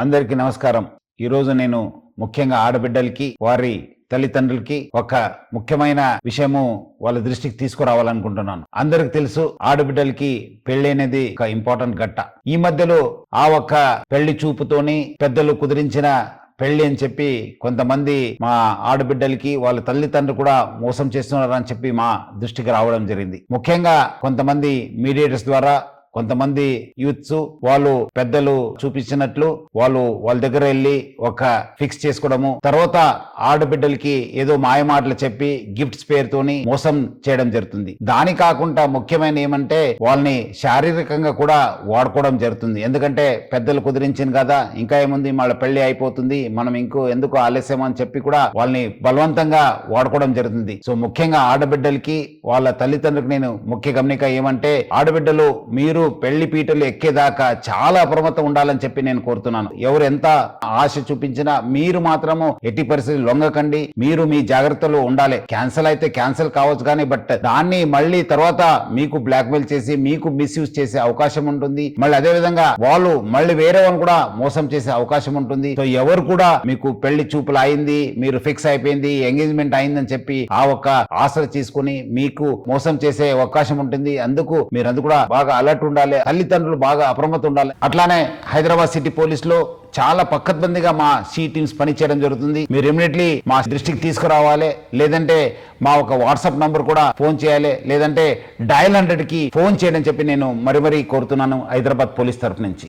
అందరికీ నమస్కారం. ఈరోజు నేను ముఖ్యంగా ఆడబిడ్డలకి వారి తల్లిదండ్రులకి ఒక ముఖ్యమైన విషయము వాళ్ళ దృష్టికి తీసుకురావాలనుకుంటున్నాను. అందరికి తెలుసు, ఆడబిడ్డలకి పెళ్లి అనేది ఒక ఇంపార్టెంట్ ఘట్ట. ఈ మధ్యలో ఆ ఒక్క పెళ్లి చూపుతోని పెద్దలు కుదిరించిన పెళ్లి అని చెప్పి కొంతమంది మా ఆడబిడ్డలకి వాళ్ళ తల్లిదండ్రులు కూడా మోసం చేస్తున్నారని చెప్పి మా దృష్టికి రావడం జరిగింది. ముఖ్యంగా కొంతమంది మీడియేటర్స్ ద్వారా కొంతమంది యూత్స్ వాళ్ళు పెద్దలు చూపించినట్లు వాళ్ళ దగ్గర వెళ్ళి ఒక ఫిక్స్ చేసుకోవడము, తర్వాత ఆడబిడ్డలకి ఏదో మాయమాటలు చెప్పి గిఫ్ట్స్ పేరుతోని మోసం చేయడం జరుగుతుంది. దాని కాకుండా ముఖ్యమైన ఏమంటే వాళ్ళని శారీరకంగా కూడా వాడుకోవడం జరుగుతుంది. ఎందుకంటే పెద్దలు కుదిరించింది కదా, ఇంకా ఏముంది, వాళ్ళ పెళ్లి అయిపోతుంది, మనం ఎందుకు ఆలస్యం అని చెప్పి కూడా వాళ్ళని బలవంతంగా వాడుకోవడం జరుగుతుంది. సో ముఖ్యంగా ఆడబిడ్డలకి వాళ్ళ తల్లిదండ్రులకు నేను ముఖ్య గమనిక ఏమంటే, ఆడబిడ్డలు మీరు పెళ్లి పీటలు ఎక్కేదాకా చాలా అప్రమత్తం ఉండాలని చెప్పి నేను కోరుతున్నాను. ఎవరు ఎంత ఆశ చూపించినా మీరు మాత్రము ఎట్టి పరిస్థితి లొంగకండి. మీరు మీ జాగ్రత్తలో ఉండాలి. క్యాన్సిల్ అయితే క్యాన్సిల్ కావచ్చు కానీ బట్ దాన్ని మళ్ళీ తర్వాత మీకు బ్లాక్మెయిల్ చేసి మీకు మిస్యూజ్ చేసే అవకాశం ఉంటుంది. మళ్ళీ అదే విధంగా వాళ్ళు మళ్ళీ వేరే వాళ్ళని కూడా మోసం చేసే అవకాశం ఉంటుంది. సో ఎవరు కూడా మీకు పెళ్లి చూపులు అయింది, మీరు ఫిక్స్ అయిపోయింది, ఎంగేజ్మెంట్ అయిందని చెప్పి ఆ ఒక్క ఆశలు తీసుకుని మీకు మోసం చేసే అవకాశం ఉంటుంది. అందుకు మీరందరూ కూడా బాగా అలర్ట్ ఉండాలి. తల్లిదండ్రులు బాగా అప్రమత్తం ఉండాలి. అట్లానే హైదరాబాద్ సిటీ పోలీసులో చాలా పక్కద్బందిగా మా సి టీమ్స్ పనిచేయడం జరుగుతుంది. మీరు ఇమీడియట్లీ మా దృష్టికి తీసుకురావాలి, లేదంటే మా ఒక వాట్సాప్ నంబర్ కూడా ఫోన్ చేయాలి, లేదంటే డయల్ 100కి ఫోన్ చేయడం చెప్పి నేను మరీ కోరుతున్నాను హైదరాబాద్ పోలీస్ తరఫు నుంచి.